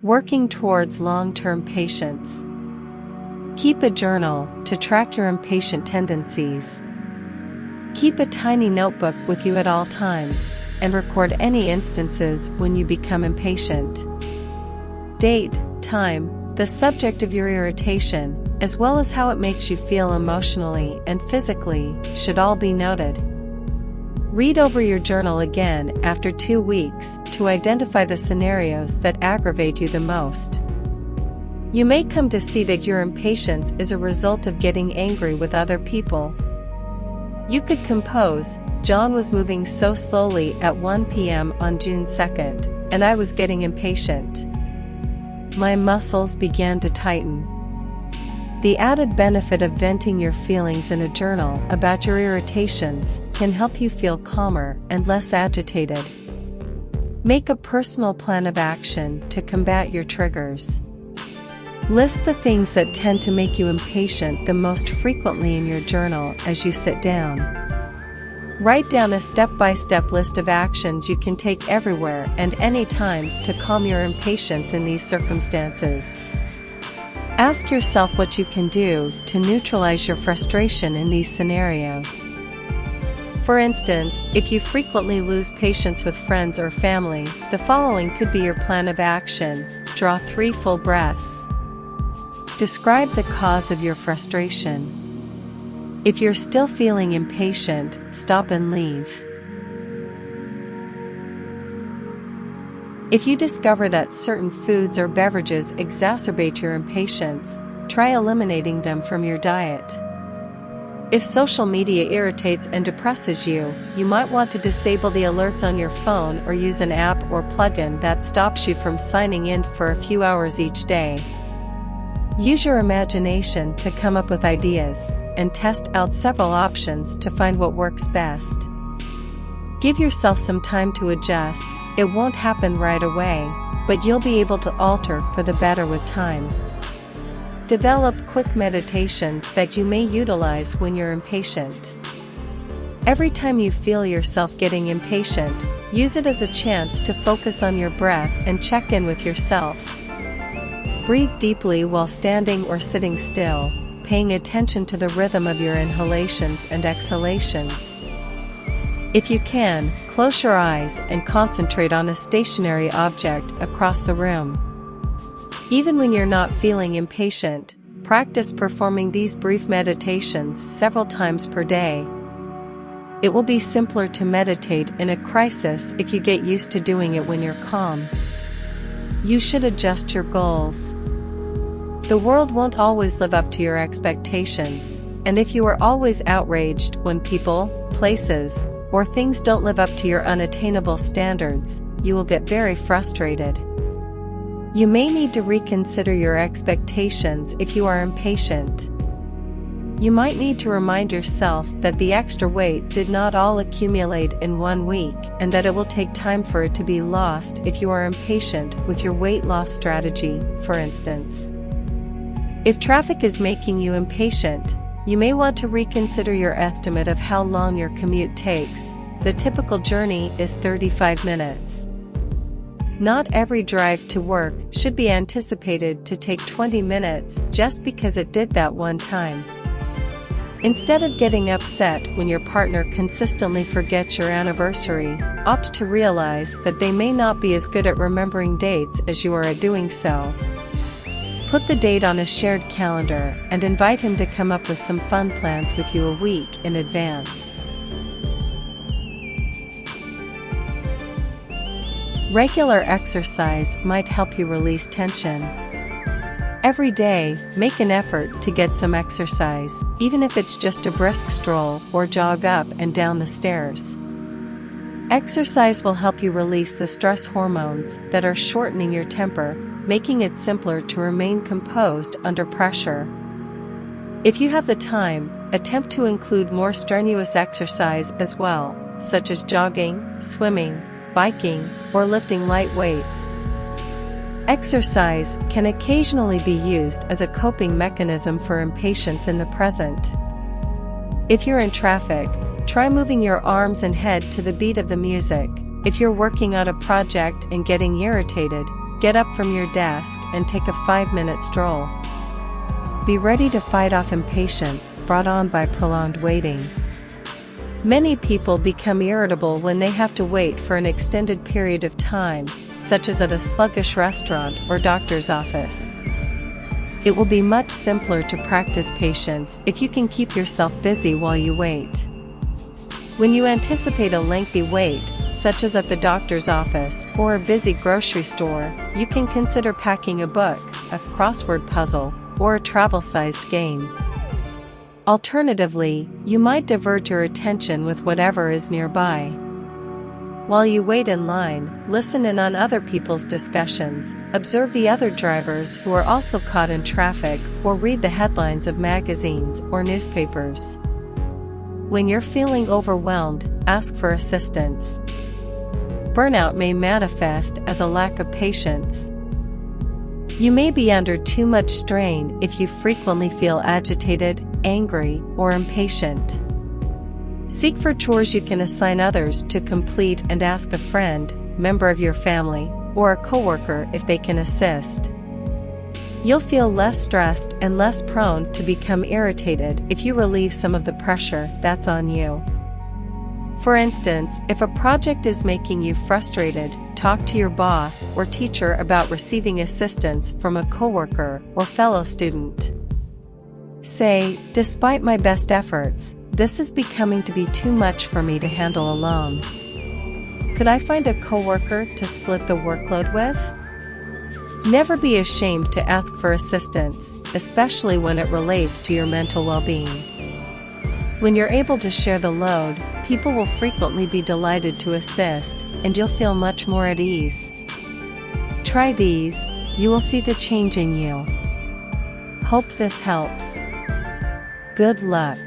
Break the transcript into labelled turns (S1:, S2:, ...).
S1: Working towards long-term patience. Keep a journal to track your impatient tendencies. Keep a tiny notebook with you at all times, and record any instances when you become impatient. Date, time, the subject of your irritation, as well as how it makes you feel emotionally and physically, should all be noted. Read over your journal again after 2 weeks to identify the scenarios that aggravate you the most. You may come to see that your impatience is a result of getting angry with other people. You could compose, "John was moving so slowly at 1 p.m. on June 2nd, and I was getting impatient. My muscles began to tighten." The added benefit of venting your feelings in a journal about your irritations can help you feel calmer and less agitated. Make a personal plan of action to combat your triggers. List the things that tend to make you impatient the most frequently in your journal as you sit down. Write down a step-by-step list of actions you can take everywhere and anytime to calm your impatience in these circumstances. Ask yourself what you can do to neutralize your frustration in these scenarios. For instance, if you frequently lose patience with friends or family, the following could be your plan of action. Draw 3 full breaths. Describe the cause of your frustration. If you're still feeling impatient, stop and leave. If you discover that certain foods or beverages exacerbate your impatience, try eliminating them from your diet. If social media irritates and depresses you, you might want to disable the alerts on your phone or use an app or plugin that stops you from signing in for a few hours each day. Use your imagination to come up with ideas, and test out several options to find what works best. Give yourself some time to adjust. It won't happen right away, but you'll be able to alter for the better with time. Develop quick meditations that you may utilize when you're impatient. Every time you feel yourself getting impatient, use it as a chance to focus on your breath and check in with yourself. Breathe deeply while standing or sitting still, paying attention to the rhythm of your inhalations and exhalations. If you can, close your eyes and concentrate on a stationary object across the room. Even when you're not feeling impatient, practice performing these brief meditations several times per day. It will be simpler to meditate in a crisis if you get used to doing it when you're calm. You should adjust your goals. The world won't always live up to your expectations, and if you are always outraged when people, places, or things don't live up to your unattainable standards, you will get very frustrated. You may need to reconsider your expectations if you are impatient. You might need to remind yourself that the extra weight did not all accumulate in 1 week, and that it will take time for it to be lost if you are impatient with your weight loss strategy, for instance. If traffic is making you impatient, you may want to reconsider your estimate of how long your commute takes. The typical journey is 35 minutes. Not every drive to work should be anticipated to take 20 minutes just because it did that one time. Instead of getting upset when your partner consistently forgets your anniversary, opt to realize that they may not be as good at remembering dates as you are at doing so. Put the date on a shared calendar and invite him to come up with some fun plans with you a week in advance. Regular exercise might help you release tension. Every day, make an effort to get some exercise, even if it's just a brisk stroll or jog up and down the stairs. Exercise will help you release the stress hormones that are shortening your temper, making it simpler to remain composed under pressure. If you have the time, attempt to include more strenuous exercise as well, such as jogging, swimming, biking, or lifting light weights. Exercise can occasionally be used as a coping mechanism for impatience in the present. If you're in traffic, try moving your arms and head to the beat of the music. If you're working on a project and getting irritated, get up from your desk and take a 5-minute stroll. Be ready to fight off impatience brought on by prolonged waiting. Many people become irritable when they have to wait for an extended period of time, such as at a sluggish restaurant or doctor's office. It will be much simpler to practice patience if you can keep yourself busy while you wait. When you anticipate a lengthy wait, such as at the doctor's office or a busy grocery store, you can consider packing a book, a crossword puzzle, or a travel-sized game. Alternatively, you might divert your attention with whatever is nearby. While you wait in line, listen in on other people's discussions, observe the other drivers who are also caught in traffic, or read the headlines of magazines or newspapers. When you're feeling overwhelmed, ask for assistance. Burnout may manifest as a lack of patience. You may be under too much strain if you frequently feel agitated, angry, or impatient. Seek for chores you can assign others to complete and ask a friend, member of your family, or a coworker if they can assist. You'll feel less stressed and less prone to become irritated if you relieve some of the pressure that's on you. For instance, if a project is making you frustrated, talk to your boss or teacher about receiving assistance from a coworker or fellow student. Say, "Despite my best efforts, this is becoming to be too much for me to handle alone. Could I find a coworker to split the workload with?" Never be ashamed to ask for assistance, especially when it relates to your mental well-being. When you're able to share the load, people will frequently be delighted to assist, and you'll feel much more at ease. Try these, you will see the change in you. Hope this helps. Good luck.